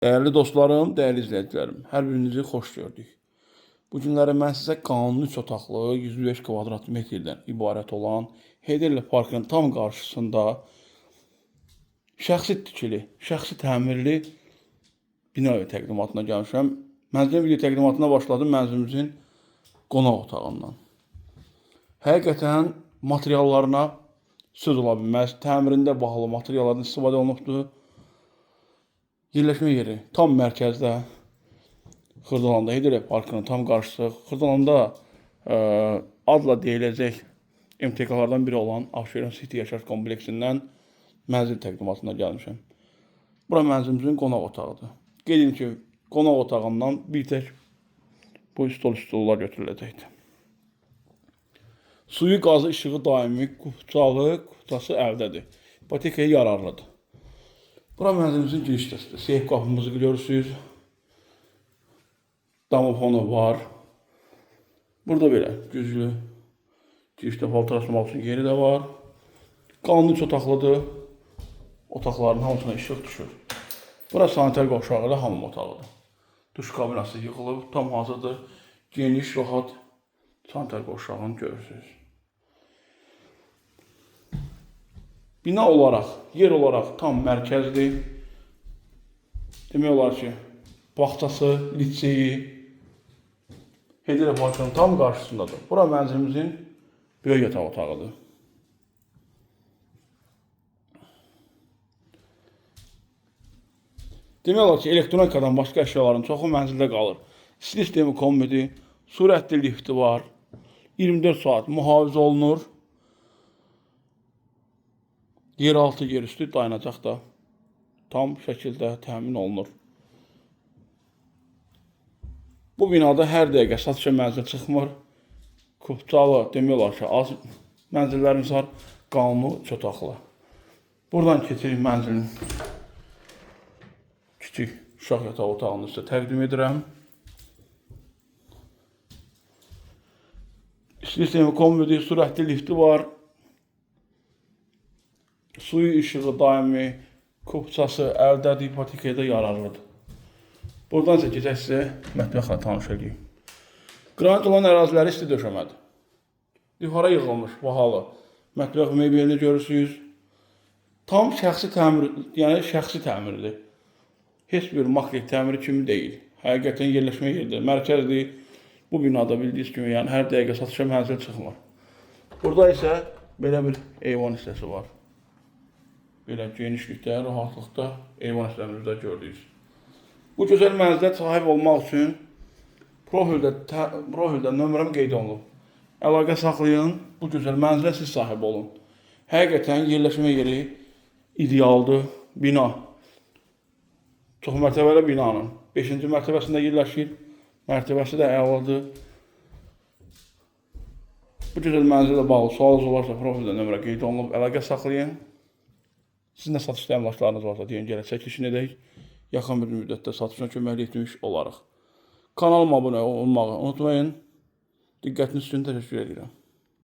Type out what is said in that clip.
Değerli dostlarım, değerli izləyicilərim, hər birinizi xoş gördük. Bu günləri mən sizə qanuni 3 otaqlı 105 kvadrat metrdən ibarət olan Heydərli Parkının tam qarşısında şəxsi tikili, şəxsi təmirli bina təqdimatına gəlmişəm. Mənzilin video təqdimatına başladım mənzilimizin qonaq otağından. Həqiqətən materiallarına söz ola bilməz. Təmirində bahalı materiallardan istifadə olunubdur. Yerləşmə yeri tam mərkəzdə, Xırdalanda, Heydərli Parkının tam qarşısı. Xırdalanda adla deyiləcək MTK-lardan biri olan Abşeron City yaşayış kompleksindən mənzil təqdimatına gəlmişəm. Bura mənzilimizin qonaq otağıdır. Qeyd edin ki, qonaq otağından bir tək bu stollar götürüləcəkdir. Suyu, qazı, işığı daimi, qutası əldədir. İpotekaya yararlıdır. Bura mənzilimizin giriş hissəsidir. Seyf qapımızı görürsünüz. Damofonu var. Burada belə güclü girişdə paltarlaşmaq üçün yeri də var. Qanuni 3 otaqlıdır. Otaqların hamısına işıq düşür. Bura sanitar qovşağı ilə hamam otağıdır. Duş kabinası yıxılıb, tam hazırdır. Geniş, rahat sanitar qovşağını görürsünüz. Bina olaraq, yer olaraq tam mərkəzdir. Demək olar ki, bağçası, liseyi Heydərli Parkının tam qarşısındadır. Bura mənzilimizin böyük yataq otağıdır. Demək olar ki, elektronikadan başqa əşyaların çoxu mənzildə qalır. İsti sistemi kombidi, sürətli lifti var. 24 saat mühafizə olunur. Yeraltı, yerüstü dayanacaq da tam şəkildə təmin olunur. Bu binada hər dəqiqə satışa mənzil çıxmır. Kupçalı, demək olar ki, az mənzillərimiz var, qanuni 3 otaqlı. Buradan keçirik mənzilin kiçik uşaq yataq otağını sizə təqdim edirəm. İsti sistemi kombidi, sürətli lifti var. Suyu, işığı daimi, kupçası əldədir, ipotekaya yararlıdır. Buradan isə keçək sizə mətbəxlə tanış edeyim. Qranit olan əraziləri isti döşəmədir. Yuxarı yığılmış, bahalı mətbəx mebelini görürsünüz. Tam şəxsi təmir, yəni şəxsi təmirdir. Heç bir maklet təmiri kimi deyil. Həqiqətən yerləşmə yeridir, mərkəzdir. Bu binada bildiyiniz kimi, yəni hər dəqiqə satışa mənzil çıxmır. Burada isə belə bir eyvan hissəsi var. Belə genişlikdə, rahatlıqda eyvan hissəmizdə gördünüz. Bu gözəl mənzilə sahib olmaq üçün profildə nömrəm qeyd olunub. Əlaqə saxlayın, bu gözəl mənzilə siz sahib olun. Həqiqətən yerləşmə yeri idealdır. Bina çox mərtəbəli binanın 5-ci mərtəbəsində yerləşir. Mərtəbəsi də əladır. Bu gözəl mənzilə bağlı sualınız olarsa profildə nömrə qeyd olunub. Əlaqə saxlayın. Sizin də satışda əmlaklarınız varsa deyin, gələk çəkilişini edək. Yaxın bir müddətdə satışına köməklik etmiş olarıq. Kanalıma abunə olmağı unutmayın. Diqqətiniz üçün təşəkkür edirəm.